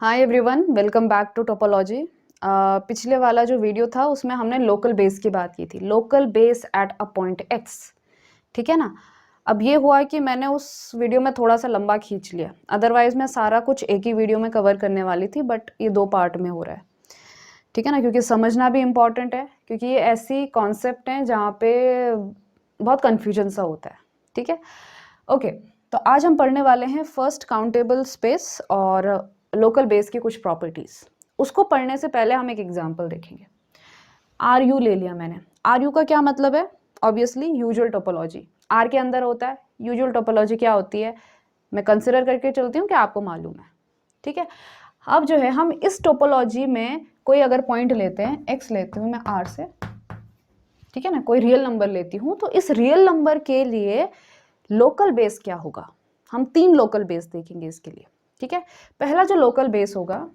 Hi everyone, welcome back to topology. पिछले वाला जो वीडियो था उसमें हमने लोकल बेस की बात की थी, local base at a point x. ठीक है ना। अब ये हुआ कि मैंने उस वीडियो में थोड़ा सा लंबा खींच लिया, अदरवाइज मैं सारा कुछ एक ही वीडियो में कवर करने वाली थी, बट ये 2 पार्ट में हो रहा है। ठीक है ना, क्योंकि समझना भी इम्पॉर्टेंट है, क्योंकि ये ऐसी कॉन्सेप्ट हैं जहाँ पे बहुत कन्फ्यूजन सा होता है। ठीक है, ओके। तो आज हम पढ़ने वाले हैं फर्स्ट काउंटेबल स्पेस और लोकल बेस की कुछ प्रॉपर्टीज़। उसको पढ़ने से पहले हम एक एग्जांपल देखेंगे। आर यू ले लिया मैंने। आर यू का क्या मतलब है? ऑब्वियसली यूजुअल टोपोलॉजी आर के अंदर होता है। यूजुअल टोपोलॉजी क्या होती है मैं कंसिडर करके चलती हूँ कि आपको मालूम है। ठीक है, अब जो है हम इस टोपोलॉजी में कोई अगर पॉइंट लेते हैं, एक्स लेती हूँ मैं आर से, ठीक है ना, कोई रियल नंबर लेती हूँ, तो इस रियल नंबर के लिए लोकल बेस क्या होगा? हम 3 लोकल बेस देखेंगे इसके लिए। ठीक है, पहला जो लोकल बेस होगा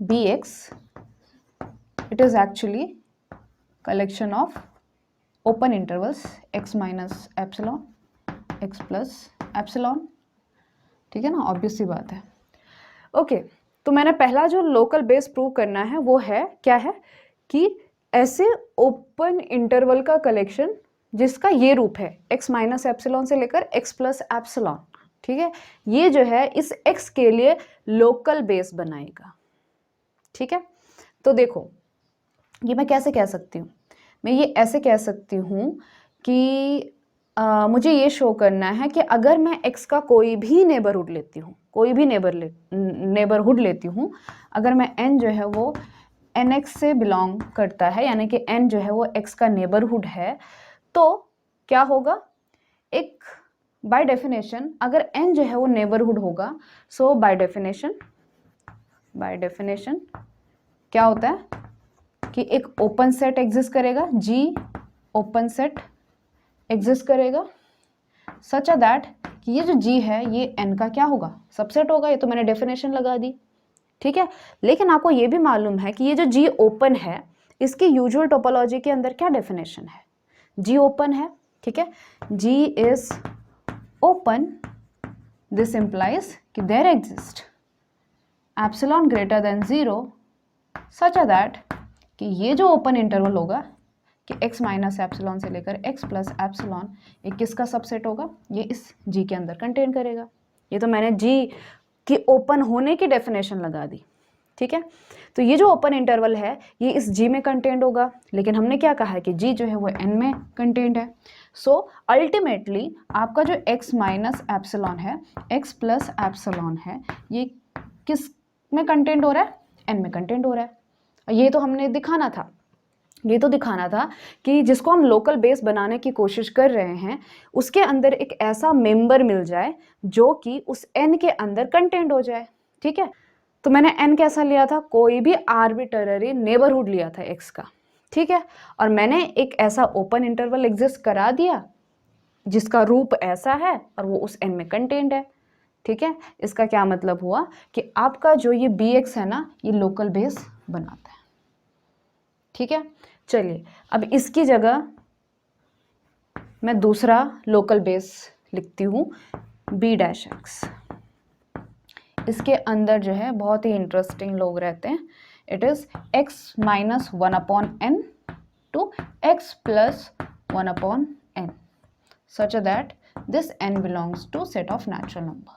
b x, it is actually collection of open intervals x minus epsilon, x plus epsilon. ठीक है ना, ऑब्वियस सी बात है। ओके, तो मैंने पहला जो लोकल बेस प्रूव करना है वो है, क्या है कि ऐसे ओपन इंटरवल का कलेक्शन जिसका ये रूप है एक्स माइनस एप्सिलॉन से लेकर एक्स प्लस एप्सिलॉन। ठीक है, ये जो है इस x के लिए लोकल बेस बनाएगा। ठीक है, तो देखो ये मैं कैसे कह सकती हूँ, मैं ये ऐसे कह सकती हूँ कि मुझे ये शो करना है कि अगर मैं x का कोई भी नेबरहुड लेती हूँ, कोई भी नेबरहुड लेती हूँ, अगर मैं n जो है वो nx से बिलोंग करता है, यानी कि n जो है वो x का नेबरहुड है, तो क्या होगा? एक बाय डेफिनेशन अगर n जो है वो नेबरहुड होगा, सो बाय डेफिनेशन क्या होता है कि एक ओपन सेट एग्जिस्ट करेगा, G ओपन सेट एग्जिस्ट करेगा सच दैट कि ये जो G है ये n का क्या होगा? सबसेट होगा। ये तो मैंने डेफिनेशन लगा दी। ठीक है, लेकिन आपको ये भी मालूम है कि ये जो G ओपन है इसकी यूजुअल टोपोलॉजी के अंदर क्या डेफिनेशन है? G ओपन है। ठीक है, G is open, this implies कि there exist epsilon greater than 0 such that कि ये जो ओपन इंटरवल होगा कि x माइनस एप्सिलॉन से लेकर x प्लस एप्सिलॉन, ये किसका सबसेट होगा? ये इस G के अंदर कंटेन करेगा। ये तो मैंने G की ओपन होने की डेफिनेशन लगा दी। ठीक है, तो ये जो ओपन इंटरवल है ये इस G में कंटेंट होगा, लेकिन हमने क्या कहा है कि G जो है वो n में कंटेंट है। सो अल्टीमेटली आपका जो x माइनस एप्सिलॉन है, x प्लस एप्सिलॉन है, ये किस में कंटेंट हो रहा है? n में कंटेंट हो रहा है। ये तो हमने दिखाना था, ये तो दिखाना था कि जिसको हम लोकल बेस बनाने की कोशिश कर रहे हैं उसके अंदर एक ऐसा मेंबर मिल जाए जो कि उस n के अंदर कंटेंट हो जाए। ठीक है, तो मैंने n कैसा लिया था? कोई भी आर्बिट्ररी नेबरहुड लिया था x का। ठीक है, और मैंने एक ऐसा ओपन इंटरवल एग्जिस्ट करा दिया जिसका रूप ऐसा है और वो उस n में कंटेंट है। ठीक है, इसका क्या मतलब हुआ कि आपका जो ये bx है ना, ये लोकल बेस बनाता है। ठीक है, चलिए अब इसकी जगह मैं दूसरा लोकल बेस लिखती हूँ b डैश एक्स। इसके अंदर जो है बहुत ही इंटरेस्टिंग लोग रहते हैं। It is x minus 1/n to x plus 1/n such that this n belongs to set of natural number।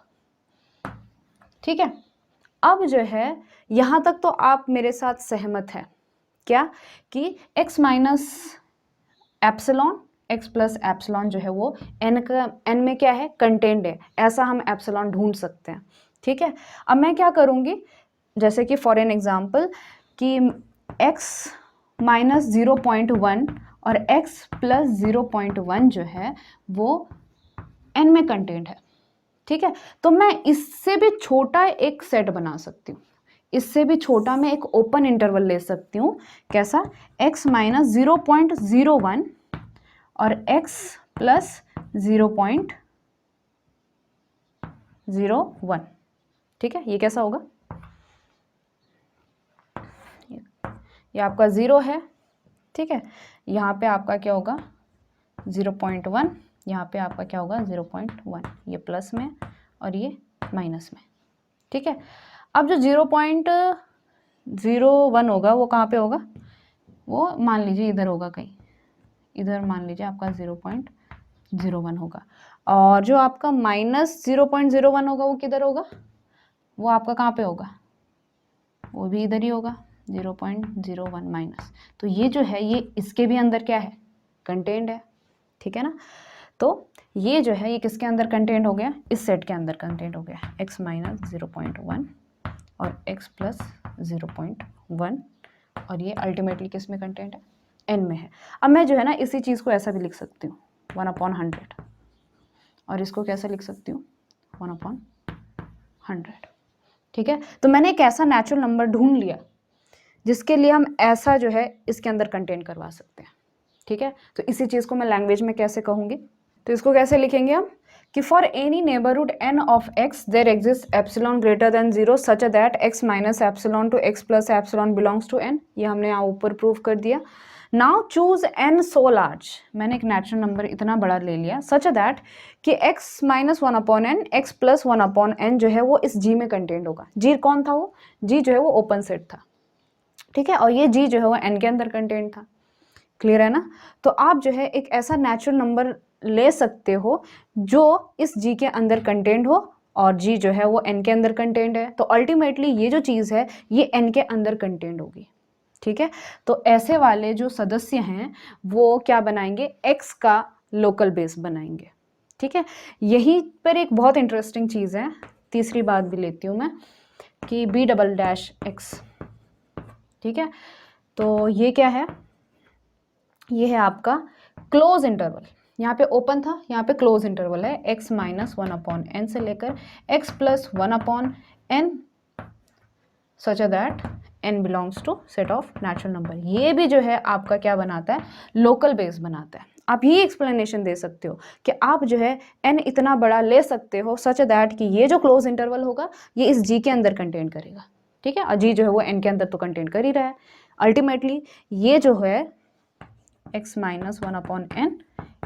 ठीक है, अब जो है यहाँ तक तो आप मेरे साथ सहमत है क्या कि x minus epsilon, x plus epsilon जो है वो n में क्या है? कंटेंट है। ऐसा हम एप्सिलॉन ढूंढ सकते हैं। ठीक है, अब मैं क्या करूँगी, जैसे कि फॉर एन एग्जाम्पल कि x माइनस 0.1 और x प्लस 0.1 जो है वो n में कंटेंट है। ठीक है, तो मैं इससे भी छोटा एक सेट बना सकती हूँ, इससे भी छोटा मैं एक ओपन इंटरवल ले सकती हूँ। कैसा? x माइनस 0.01 और x प्लस 0.01। ठीक है, ये कैसा होगा? ये आपका 0 है। ठीक है, यहाँ पे आपका क्या होगा? 0.1, यहाँ पे आपका क्या होगा? 0.1। ये प्लस में और ये माइनस में, ठीक है। अब जो 0.01 होगा वो कहाँ पे होगा, वो मान लीजिए इधर होगा कहीं, इधर मान लीजिए आपका 0.01 होगा, और जो आपका माइनस 0.01 होगा वो किधर होगा, वो आपका कहाँ पे होगा, वो भी इधर ही होगा 0.01 माइनस। तो ये जो है ये इसके भी अंदर क्या है, कंटेंट है, ठीक है ना। तो ये जो है ये किसके अंदर कंटेंट हो गया, इस सेट के अंदर कंटेंट हो गया, x माइनस 0.1 और x प्लस 0.1, और ये अल्टीमेटली किस में कंटेंट है, n में है। अब मैं जो है ना इसी चीज़ को ऐसा भी लिख सकती हूँ 1/100, और इसको कैसे लिख सकती हूँ 1/100, ठीक है। तो मैंने एक ऐसा नेचुरल नंबर ढूंढ लिया जिसके लिए हम ऐसा जो है इसके अंदर कंटेंट करवा सकते हैं, ठीक है। तो इसी चीज़ को मैं लैंग्वेज में कैसे कहूँगी, तो इसको कैसे लिखेंगे हम कि for any neighbourhood n of x there exist epsilon greater than 0 such that x minus epsilon to x plus epsilon belongs to n। ये हमने यहाँ ऊपर प्रूव कर दिया। Now choose n so large, मैंने एक नेचुरल नंबर इतना बड़ा ले लिया सच दैट कि x minus 1/n x plus 1/n जो है वो इस g में कंटेंट होगा। g कौन था, वो g जो है वो ओपन सेट था, ठीक है, और ये g जो है वो n के अंदर कंटेंट था। क्लियर है ना। तो आप जो है एक ऐसा नेचुरल नंबर ले सकते हो जो इस g के अंदर कंटेंट हो, और g जो है वो n के अंदर कंटेंट है, तो अल्टीमेटली ये जो चीज़ है ये n के अंदर कंटेंट होगी, ठीक है। तो ऐसे वाले जो सदस्य हैं वो क्या बनाएंगे, x का लोकल बेस बनाएंगे, ठीक है। यहीं पर एक बहुत इंटरेस्टिंग चीज़ है, तीसरी बात भी लेती हूँ मैं कि b'(x), ठीक है। तो ये क्या है, ये है आपका क्लोज इंटरवल, यहाँ पे ओपन था, यहाँ पे क्लोज इंटरवल है, x माइनस 1/n से लेकर x plus 1/n such that n belongs to set of natural number. ये भी जो है आपका क्या बनाता है, लोकल बेस बनाता है। आप ये एक्सप्लेनेशन दे सकते हो कि आप जो है n इतना बड़ा ले सकते हो सच दैट कि ये जो क्लोज इंटरवल होगा ये इस g के अंदर कंटेंट करेगा, ठीक है, और g जो है वो n के अंदर तो कंटेंट कर ही रहा है। अल्टीमेटली ये जो है x minus 1/n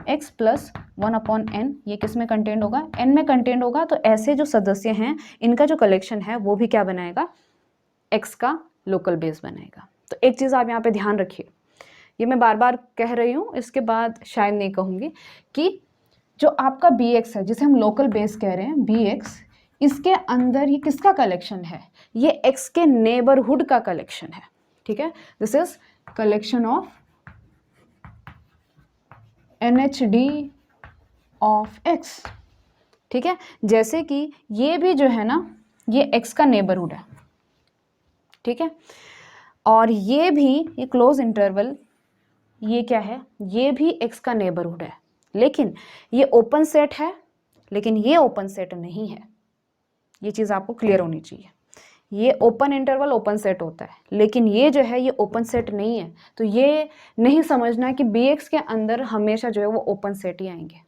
x plus 1/n ये किस में कंटेंट होगा, n में कंटेंट होगा। तो ऐसे जो सदस्य हैं इनका जो कलेक्शन है वो भी क्या बनाएगा, x का लोकल बेस बनाएगा। तो एक चीज़ आप यहाँ पे ध्यान रखिए, ये मैं बार बार कह रही हूँ, इसके बाद शायद नहीं कहूँगी, कि जो आपका bx है जिसे हम लोकल बेस कह रहे हैं bx, इसके अंदर ये किसका कलेक्शन है, ये x के नेबरहुड का कलेक्शन है, ठीक है। This is collection of NHD of x, ठीक है। जैसे कि ये भी जो है ना ये x का नेबरहुड है, ठीक है, और ये भी ये क्लोज इंटरवल ये क्या है, ये भी x का नेबरहुड है, लेकिन ये ओपन सेट है, लेकिन ये ओपन सेट नहीं है। ये चीज़ आपको क्लियर होनी चाहिए, ये ओपन इंटरवल ओपन सेट होता है, लेकिन ये जो है ये ओपन सेट नहीं है। तो ये नहीं समझना कि bx के अंदर हमेशा जो है वो ओपन सेट ही आएंगे,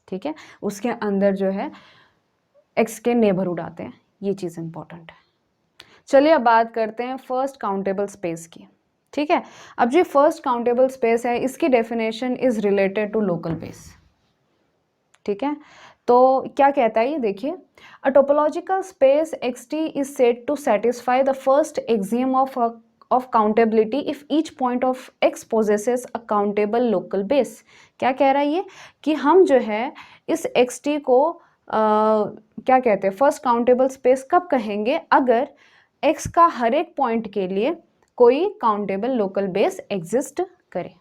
ठीक है, उसके अंदर जो है x के नेबरहुड आते हैं, ये चीज़ इंपॉर्टेंट है। चलिए अब बात करते हैं फर्स्ट काउंटेबल स्पेस की, ठीक है। अब जो फर्स्ट काउंटेबल स्पेस है इसकी definition is related to local base, ठीक है। तो क्या कहता है ये देखिए, a topological space xt is said to satisfy the first axiom of countability if each point of x possesses a countable local base. क्या कह रहा है ये कि हम जो है इस xt को क्या कहते हैं, फर्स्ट काउंटेबल स्पेस कब कहेंगे, अगर x का हर एक पॉइंट के लिए कोई काउंटेबल लोकल बेस एग्जिस्ट करे,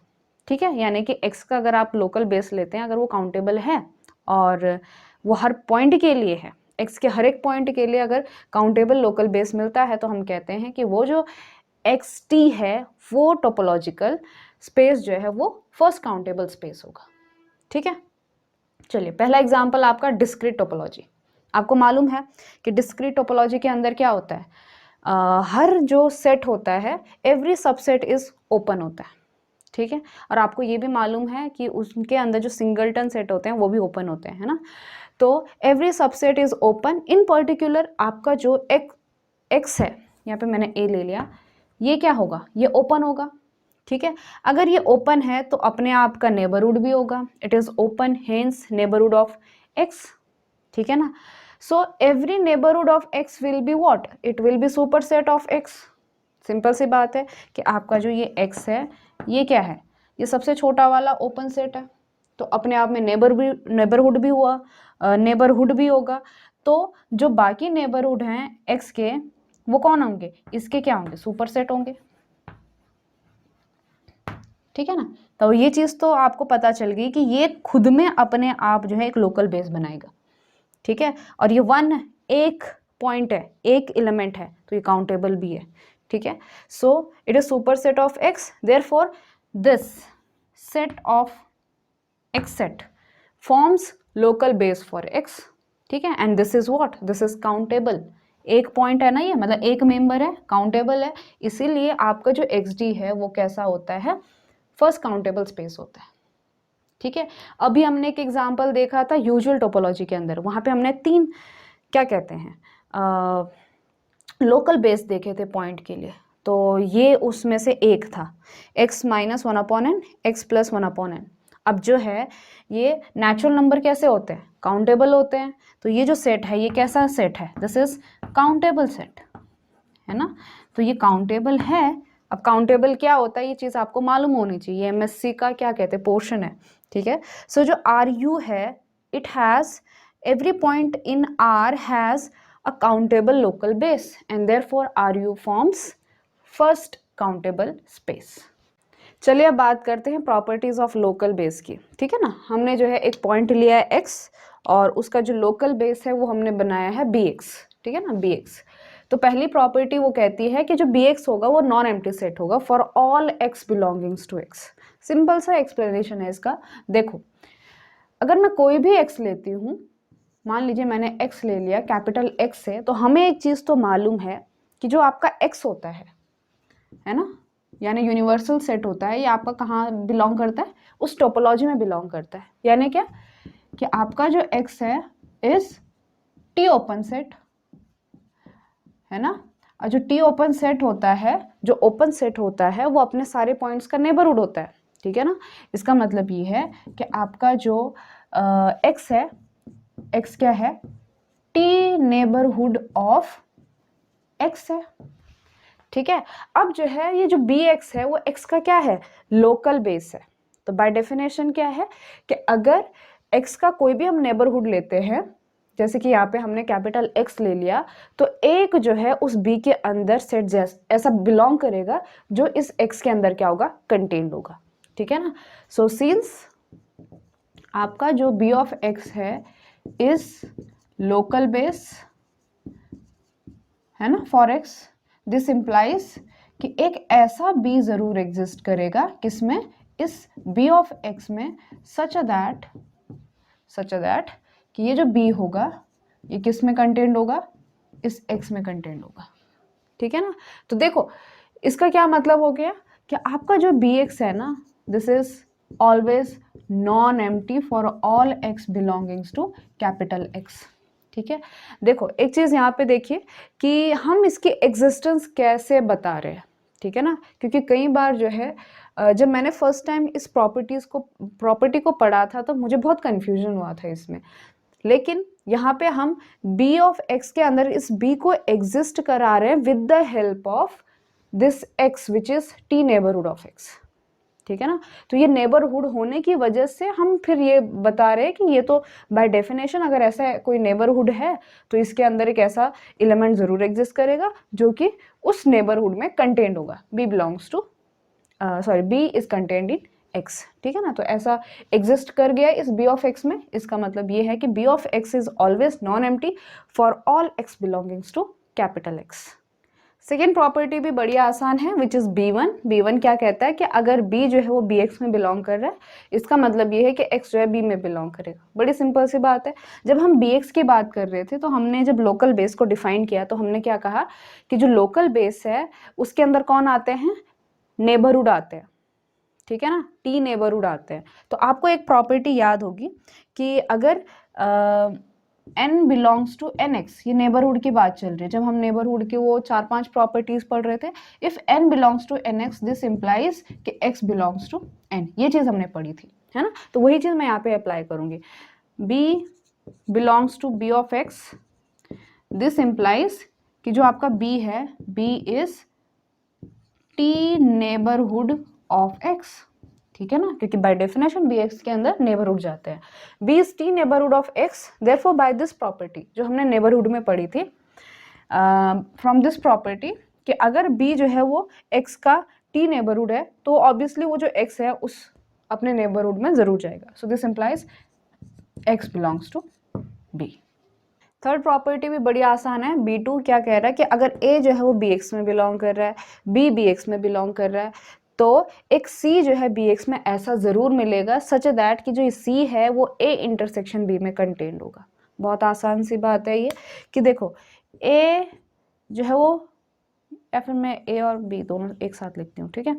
ठीक है। यानी कि x का अगर आप लोकल बेस लेते हैं, अगर वो काउंटेबल है और वो हर पॉइंट के लिए है, x के हर एक पॉइंट के लिए अगर काउंटेबल लोकल बेस मिलता है तो हम कहते हैं कि वो जो xt है वो टोपोलॉजिकल स्पेस जो है वो फर्स्ट काउंटेबल स्पेस होगा, ठीक है। चलिए पहला एग्जांपल आपका डिस्क्रीट टोपोलॉजी। आपको मालूम है कि डिस्क्रीट टोपोलॉजी के अंदर क्या होता है, हर जो सेट होता है एवरी सबसेट इज ओपन होता है, ठीक है। और आपको ये भी मालूम है कि उसके अंदर जो सिंगलटन सेट होते हैं वो भी ओपन होते हैं, है ना। तो every subset is open, in particular आपका जो x है, यहाँ पे मैंने a ले लिया, ये क्या होगा, ये ओपन होगा, ठीक है। अगर ये ओपन है तो अपने आप का नेबरहुड भी होगा, it is open hence neighbourhood of x, ठीक है ना। So every neighbourhood of x will be what, it will be super set of x। Simple सी बात है कि आपका जो ये x है ये क्या है, ये सबसे छोटा वाला ओपन सेट है, तो अपने आप में नेबरहुड भी हुआ, नेबरहुड भी होगा। तो जो बाकी नेबरहुड हैं x के वो कौन होंगे, इसके क्या होंगे, सुपर सेट होंगे। ठीक है ना, तो ये चीज़ तो आपको पता चल गई कि ये खुद में अपने आप जो है एक लोकल बेस बनाएगा। ठीक है, और ये वन एक पॉइंट है, एक एलिमेंट है, तो ये काउंटेबल भी है। ठीक है, so it is super set of x, therefore this set of x set forms local base for x. ठीक है, and this is what, this is countable. एक पॉइंट है ना ये, मतलब एक मेंबर है, काउंटेबल है, इसीलिए आपका जो एक्स डी है वो कैसा होता है, फर्स्ट काउंटेबल स्पेस होता है। ठीक है, अभी हमने एक एग्जांपल देखा था यूजुअल टोपोलॉजी के अंदर, वहाँ पे हमने तीन क्या कहते हैं लोकल बेस देखे थे पॉइंट के लिए, तो ये उसमें से एक था x minus 1/n, x plus 1/n। अब जो है ये नेचुरल नंबर कैसे होते हैं, काउंटेबल होते हैं, तो ये जो सेट है ये कैसा सेट है, दिस इज काउंटेबल सेट, है ना, तो ये काउंटेबल है। अब काउंटेबल क्या होता है ये चीज़ आपको मालूम होनी चाहिए, एमएससी का क्या कहते हैं पोर्शन है। ठीक है, सो जो आर यू है, it has every point in R has a countable local base and therefore R U forms first countable space. चलिए अब बात करते हैं प्रॉपर्टीज ऑफ लोकल बेस की। ठीक है ना, हमने जो है एक पॉइंट लिया है x और उसका जो लोकल बेस है वो हमने बनाया है bx। ठीक है ना, bx। तो पहली प्रॉपर्टी वो कहती है कि जो bx होगा वो नॉन एम्प्टी सेट होगा for all x belongings to x। Simple सा एक्सप्लेनेशन है इसका। देखो, अगर मैं कोई भी x लेती हूँ, मान लीजिए मैंने x ले लिया कैपिटल X से, तो हमें एक चीज़ तो मालूम है कि जो आपका x होता है ना, यानी यूनिवर्सल सेट होता है, ये आपका कहाँ बिलोंग करता है, उस टोपोलॉजी में बिलोंग करता है। यानी क्या कि आपका जो x है इज टी ओपन सेट, है ना, और जो टी ओपन सेट होता है, जो ओपन सेट होता है वो अपने सारे पॉइंट्स का नेबरहुड होता है। ठीक है ना, इसका मतलब ये है कि आपका जो x है, x क्या है, टी नेबरहुड ऑफ x है। ठीक है, अब जो है ये जो bx है वो x का क्या है, लोकल बेस है। तो बाय डेफिनेशन क्या है कि अगर x का कोई भी हम नेबरहुड लेते हैं, जैसे कि यहाँ पे हमने कैपिटल X ले लिया, तो एक जो है उस b के अंदर सेट ऐसा बिलोंग करेगा जो इस x के अंदर क्या होगा, कंटेन्ड होगा। ठीक है ना, सो सिंस आपका जो b ऑफ x है इज लोकल बेस, है ना, फॉर x, दिस इम्प्लाइज कि एक ऐसा b जरूर एग्जिस्ट करेगा किसमें, इस b ऑफ x में, सच दैट कि ये जो b होगा ये किस में कंटेंट होगा, इस x में कंटेंट होगा। ठीक है ना, तो देखो इसका क्या मतलब हो गया कि आपका जो bx है ना, this is always non empty for all x belongings to capital X। ठीक है, देखो एक चीज़ यहाँ पे देखिए कि हम इसकी एग्जिस्टेंस कैसे बता रहे हैं। ठीक है ना, क्योंकि कई बार जो है जब मैंने फर्स्ट टाइम इस प्रॉपर्टी को पढ़ा था तो मुझे बहुत कन्फ्यूजन हुआ था इसमें, लेकिन यहाँ पे हम b ऑफ x के अंदर इस b को एग्जिस्ट करा रहे हैं with the help of this x which is t neighbourhood of x। ठीक है ना, तो ये नेबरहुड होने की वजह से हम फिर ये बता रहे हैं कि ये तो बाय डेफिनेशन अगर ऐसा कोई नेबरहुड है तो इसके अंदर एक ऐसा एलिमेंट जरूर एग्जिस्ट करेगा जो कि उस नेबरहुड में कंटेंड होगा, b is contained in x। ठीक है ना, तो ऐसा एग्जिस्ट कर गया इस b ऑफ x में, इसका मतलब ये है कि b of x is always non empty for all x belongings to capital X। Second property भी बड़ी आसान है, विच इज b1 क्या कहता है कि अगर b जो है वो bx में बिलोंग कर रहा है, इसका मतलब ये है कि x जो है b में बिलोंग करेगा। बड़ी सिंपल सी बात है। जब हम bx की बात कर रहे थे तो हमने जब लोकल बेस को डिफाइन किया तो हमने क्या कहा कि जो लोकल बेस है उसके अंदर कौन आते हैं, नेबरहुड आते हैं। ठीक है ना, t नेबरहुड आते हैं। तो आपको एक प्रॉपर्टी याद होगी कि अगर n बिलोंग्स टू nx, ये नेबरहुड की बात चल रही है, जब हम नेबरहुड की वो 4-5 प्रॉपर्टीज पढ़ रहे थे, if n belongs to nx this implies कि x बिलोंग्स टू n, ये चीज़ हमने पढ़ी थी, है ना, तो वही चीज़ मैं यहाँ पे अप्लाई करूँगी। b belongs to b of x this implies कि जो आपका बी है, b is T neighbourhood of x, ठीक है ना, क्योंकि बाय डेफिनेशन बी एक्स के अंदर नेबरहुड जाते हैं। B is T neighbourhood of x, therefore by this property जो हमने नेबरहुड में पढ़ी थी, फ्रॉम दिस प्रॉपर्टी कि अगर बी जो है वो एक्स का टी नेबरहुड है तो ऑब्वियसली वो जो एक्स है उस अपने नेबरहुड में जरूर जाएगा। So this implies x belongs to b. Third property भी बड़ी आसान है। B2 क्या कह रहा है कि अगर A जो है वो BX में बिलोंग कर रहा है, B BX में बिलोंग कर रहा है, तो एक C जो है BX में ऐसा ज़रूर मिलेगा सच दैट कि जो C है वो A इंटरसेक्शन B में कंटेन्ड होगा। बहुत आसान सी बात है ये कि देखो A जो है वो, या फिर मैं A और B दोनों एक साथ लिखती हूँ, ठीक है।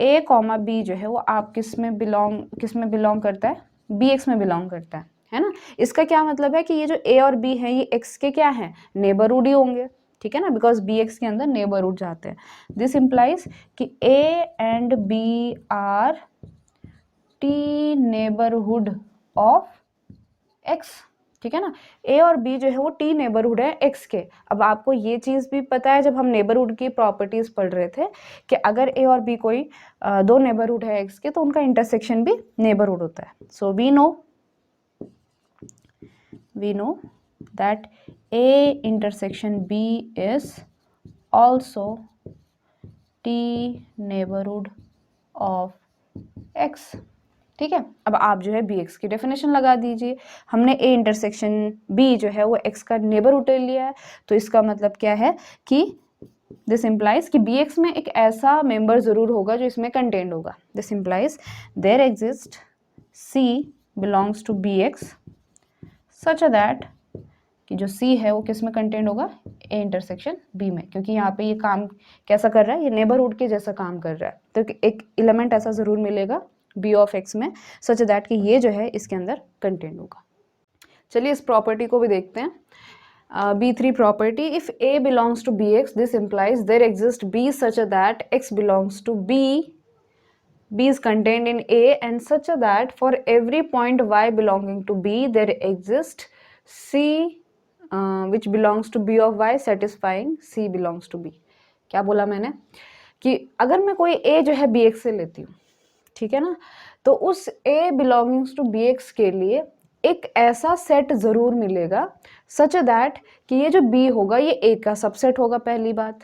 A कॉमा B जो है वो आप किस में बिलोंग करता है, BX में बिलोंग करता है ना। इसका क्या मतलब है कि ये जो A और B है ये X के क्या हैं, नेबरहुड ही होंगे, ठीक है ना, बिकॉज BX के अंदर नेबरहुड जाते हैं। दिस इम्प्लाइज कि A and B R T neighbourhood of X, ठीक है ना। A और B जो है वो टी नेबरहुड है X के। अब आपको ये चीज़ भी पता है जब हम नेबरहुड की प्रॉपर्टीज पढ़ रहे थे कि अगर A और B कोई दो नेबरहुड है X के तो उनका इंटरसेक्शन भी नेबरहुड होता है। So we know that A intersection B is also T neighborhood of X, ठीक है। अब आप जो है BX की डेफिनेशन लगा दीजिए। हमने A इंटरसेक्शन B जो है वो X का नेबरहुड ले लिया है, तो इसका मतलब क्या है कि दिस इम्प्लाइज कि BX में एक ऐसा मेंबर जरूर होगा जो इसमें कंटेन्ड होगा। This implies there exist C belongs to BX such that कि जो C है वो किस में कंटेंट होगा, A इंटरसेक्शन B में, क्योंकि यहाँ पे ये काम कैसा कर रहा है, ये नेबरहुड के जैसा काम कर रहा है, तो एक एलिमेंट ऐसा जरूर मिलेगा B ऑफ X में सच दैट कि ये जो है इसके अंदर कंटेंट होगा। चलिए इस प्रॉपर्टी को भी देखते हैं। B3 property, if A belongs to BX this implies there exist B such that X belongs to B is contained in A and such that for every point Y belonging to B there exists C which belongs to B of Y satisfying C belongs to B। क्या बोला मैंने कि अगर मैं कोई A जो है BX से लेती हूँ, ठीक है ना, तो उस A belongs to BX के लिए एक ऐसा सेट जरूर मिलेगा सच दैट कि ये जो B होगा ये A का सबसेट होगा, पहली बात,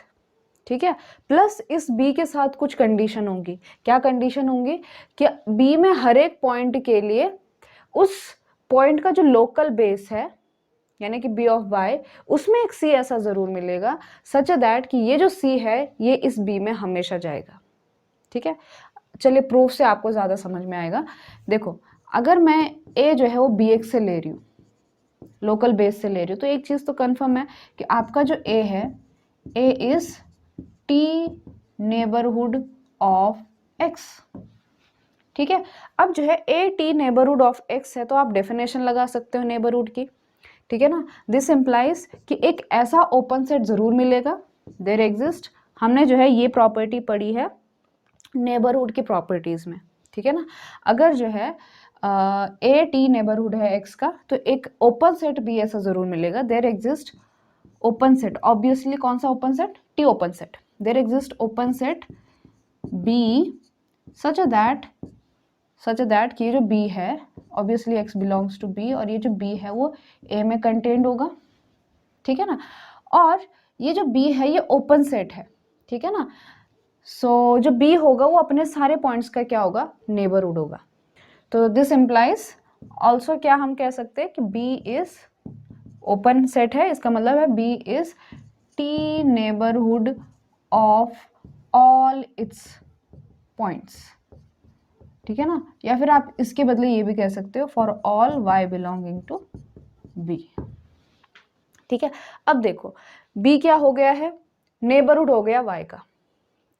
ठीक है। प्लस इस B के साथ कुछ कंडीशन होंगी। क्या कंडीशन होंगी कि B में हर एक पॉइंट के लिए उस पॉइंट का जो लोकल बेस है यानी कि B ऑफ Y उसमें एक C ऐसा जरूर मिलेगा सच दैट कि ये जो C है ये इस B में हमेशा जाएगा, ठीक है। चलिए प्रूफ से आपको ज्यादा समझ में आएगा। देखो अगर मैं A जो है वो BX से ले रही हूँ, लोकल बेस से ले रही हूँ, तो एक चीज तो कंफर्म है कि आपका जो A है A is T neighbourhood of X, ठीक है। अब जो है A T neighbourhood of X है तो आप डेफिनेशन लगा सकते हो नेबरहुड की, ठीक है ना। दिस इम्प्लाइज कि एक ऐसा ओपन सेट जरूर मिलेगा, देयर एग्जिस्ट, हमने जो है ये प्रॉपर्टी पढ़ी है नेबरहुड की प्रॉपर्टीज में, ठीक है ना। अगर जो है A टी नेबरहुड है X का तो एक ओपन सेट भी ऐसा जरूर मिलेगा, there exist open set, obviously कौन सा open set, T open set, there exist open set B such that कि ये जो B है obviously X belongs to B और ये जो B है वो A में कंटेन्ड होगा, ठीक है ना। और ये जो B है ये ओपन सेट है, ठीक है ना। सो जो B होगा वो अपने सारे पॉइंट्स का क्या होगा, नेबरहुड होगा। तो दिस इम्प्लाइज ऑल्सो क्या हम कह सकते हैं कि B इज ओपन सेट है, इसका मतलब है B is T neighbourhood of all it's points, ठीक है ना। या फिर आप इसके बदले ये भी कह सकते हो for all Y belonging to B, ठीक है। अब देखो B क्या हो गया है, नेबरहुड हो गया Y का,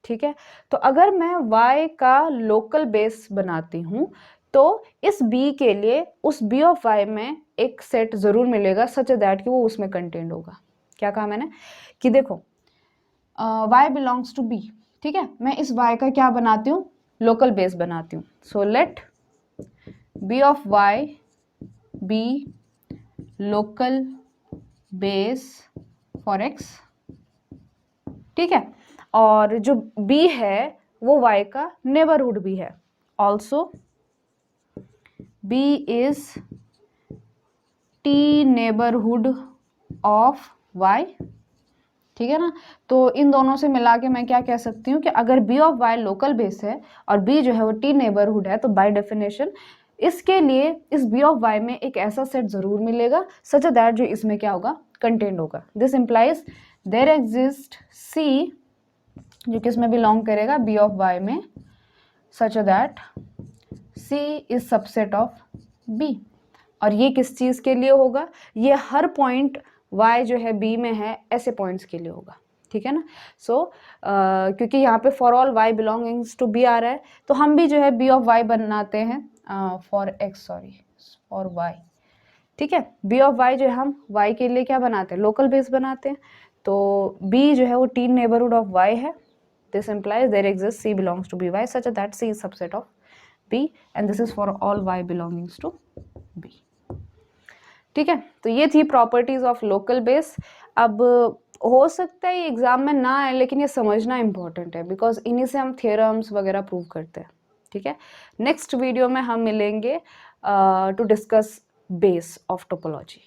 ठीक है। तो अगर मैं Y का लोकल बेस बनाती हूँ तो इस B के लिए उस B ऑफ Y में एक सेट जरूर मिलेगा सच दैट कि वो उसमें कंटेंट होगा। क्या कहा मैंने कि देखो Y बिलोंग्स टू B, ठीक है, मैं इस Y का क्या बनाती हूँ, लोकल बेस बनाती हूँ। So let B of Y be local base for x, ठीक है। और जो बी है वो वाई का नेबरहुड भी है। Also b is T neighbourhood of y, ठीक है ना। तो इन दोनों से मिला के मैं क्या कह सकती हूँ कि अगर b of y local base है और बी जो है वो टी नेबरहुड है, तो बाय डेफिनेशन इसके लिए इस बी ऑफ वाई में एक ऐसा सेट जरूर मिलेगा सच दैट जो इसमें क्या होगा, कंटेंट होगा। This implies there exist c जो किस में बिलोंग करेगा, बी ऑफ वाई में, such that c is subset of b. और ये किस चीज़ के लिए होगा, ये हर पॉइंट y जो है b में है ऐसे पॉइंट्स के लिए होगा, ठीक है ना। सो क्योंकि यहाँ पे for all y belongings to b आ रहा है, तो हम भी जो है b ऑफ y बनाते हैं फॉर y, ठीक है। b ऑफ y जो है हम y के लिए क्या बनाते हैं, लोकल बेस बनाते हैं। तो b जो है वो टी नेबरहुड ऑफ y है। This implies there exists c belongs to by such that c is subset of b and this is for all y belongings to b, ठीक है। तो ये थी प्रॉपर्टीज ऑफ लोकल बेस। अब हो सकता है ये एग्जाम में ना आए, लेकिन ये समझना इंपॉर्टेंट है बिकॉज इन्हीं से हम थ्योरम्स वगैरह प्रूव करते हैं, ठीक है। नेक्स्ट वीडियो में हम मिलेंगे to discuss base of topology.